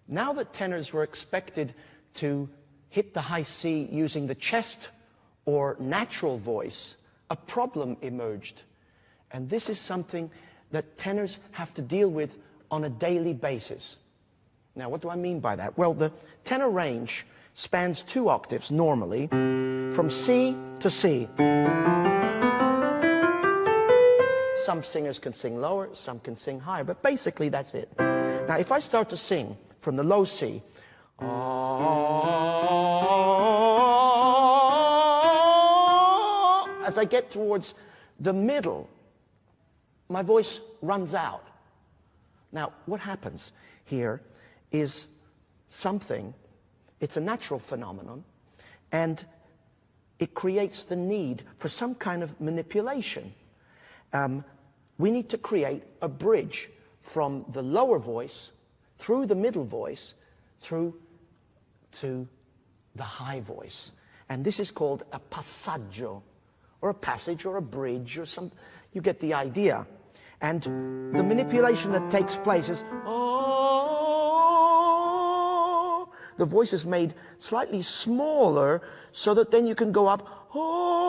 Now that tenors were expected to hit the high C using the chest or natural voice, a problem emerged. And this is something that tenors have to deal with on a daily basis. Now, what do I mean by that? Well, the tenor range spans 2 octaves normally, from C to C. Some singers can sing lower, some can sing higher, but basically that's it. Now, if I start to sing from the low C, as I get towards the middle, my voice runs out. Now, what happens here is something, it's a natural phenomenon, and it creates the need for some kind of manipulation. We need to create a bridge from the lower voice, through the middle voice, through to the high voice. And this is called a passaggio, or a passage, or a bridge, or some, you get the idea. And the manipulation that takes place is, oh, the voice is made slightly smaller so that then you can go up, oh.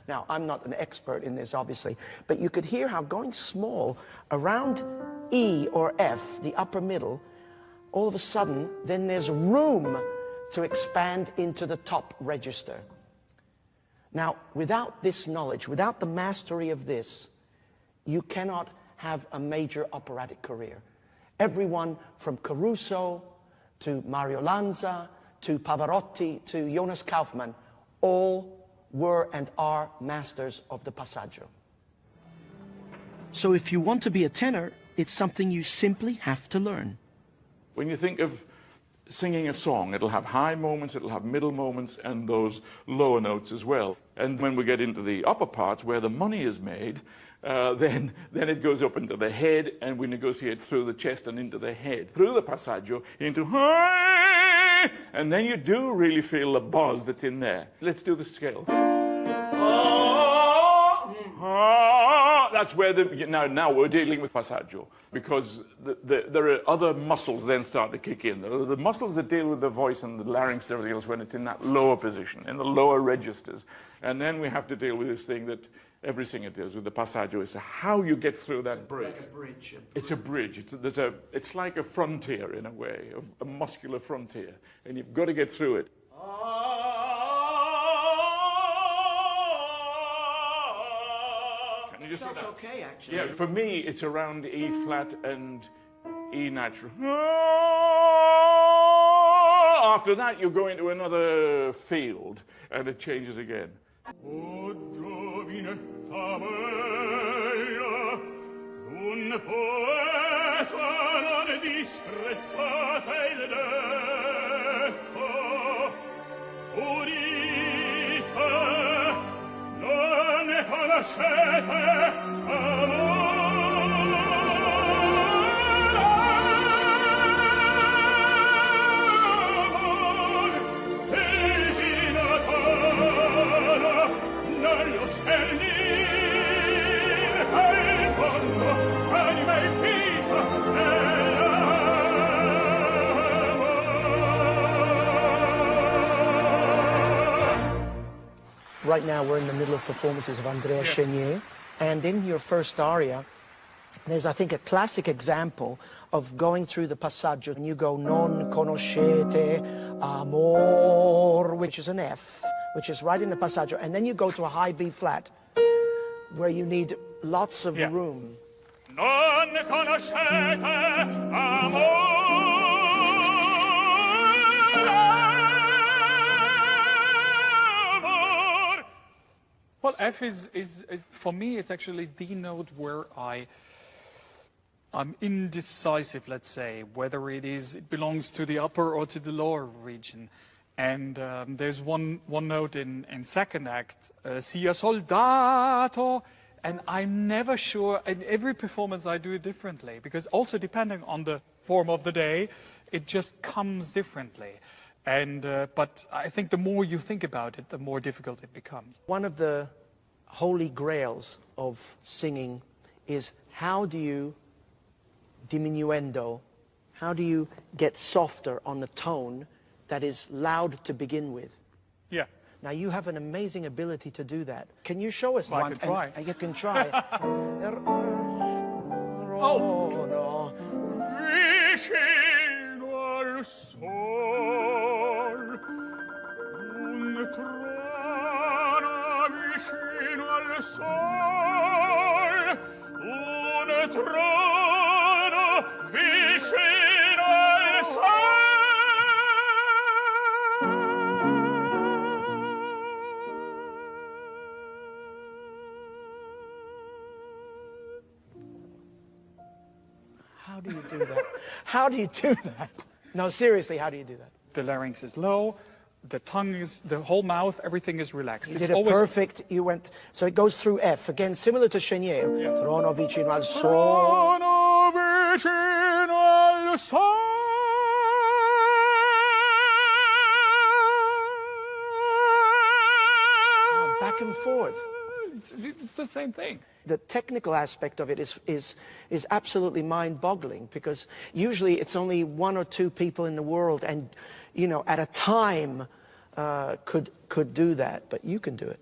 Now, I'm not an expert in this, obviously, but you could hear how going small around E or F, the upper middle, all of a sudden, then there's room to expand into the top register. Now, without this knowledge, without the mastery of this, you cannot have a major operatic career. Everyone from Caruso to Mario Lanza to Pavarotti to Jonas Kaufmann, all were and are masters of the passaggio. So if you want to be a tenor, it's something you simply have to learn. When you think of singing a song, it'll have high moments, it'll have middle moments, and those lower notes as well. And when we get into the upper parts where the money is made, then it goes up into the head, and we negotiate through the chest and into the head, through the passaggio, into high, and then you do really feel the buzz that's in there. Let's do the scale. That's where now we're dealing with passaggio, because there are other muscles then start to kick in. The muscles that deal with the voice and the larynx and everything else when it's in that lower position, in the lower registers. And then we have to deal with this thing that every singer deals with, the passaggio, is how you get through that bridge. Like a bridge. It's a bridge. It's like a frontier in a way, a muscular frontier, and you've got to get through it. It felt okay, actually. Yeah, for me, it's around E flat and E natural. After that, you go into another field, and it changes again. Right now we're in the middle of performances of Andrea Chenier, and in your first aria, there's, I think, a classic example of going through the passaggio, and you go non conoscete amor, which is an F, which is right in the passaggio, and then you go to a high B flat, where you need lots of room. Non conoscete amor. Well, F is for me, it's actually the note where I'm indecisive, let's say, whether it belongs to the upper or to the lower region. And there's one note in second act, sia soldato, and I'm never sure, in every performance I do it differently, because also depending on the form of the day, it just comes differently. And, but I think the more you think about it, the more difficult it becomes. One of the holy grails of singing is how do you diminuendo How do you get softer on the tone that is loud to begin with? Yeah. Now you have an amazing ability to do that. Can you show us Well, I one? can try. And you can try. Oh. No. Vicino al sol, un trono vicino al sol, un trono vicino al sol. How do you do that? How do you do that? No, seriously, how do you do that? The larynx is low, the tongue is, the whole mouth, everything is relaxed. You did it perfect. You went, so it goes through F. Again, similar to Chenier. Trono vicino al sol. Trono vicino al sol. Back and forth. It's the same thing. The technical aspect of it is absolutely mind-boggling, because usually it's only one or two people in the world and, you know, at a time could do that, but you can do it.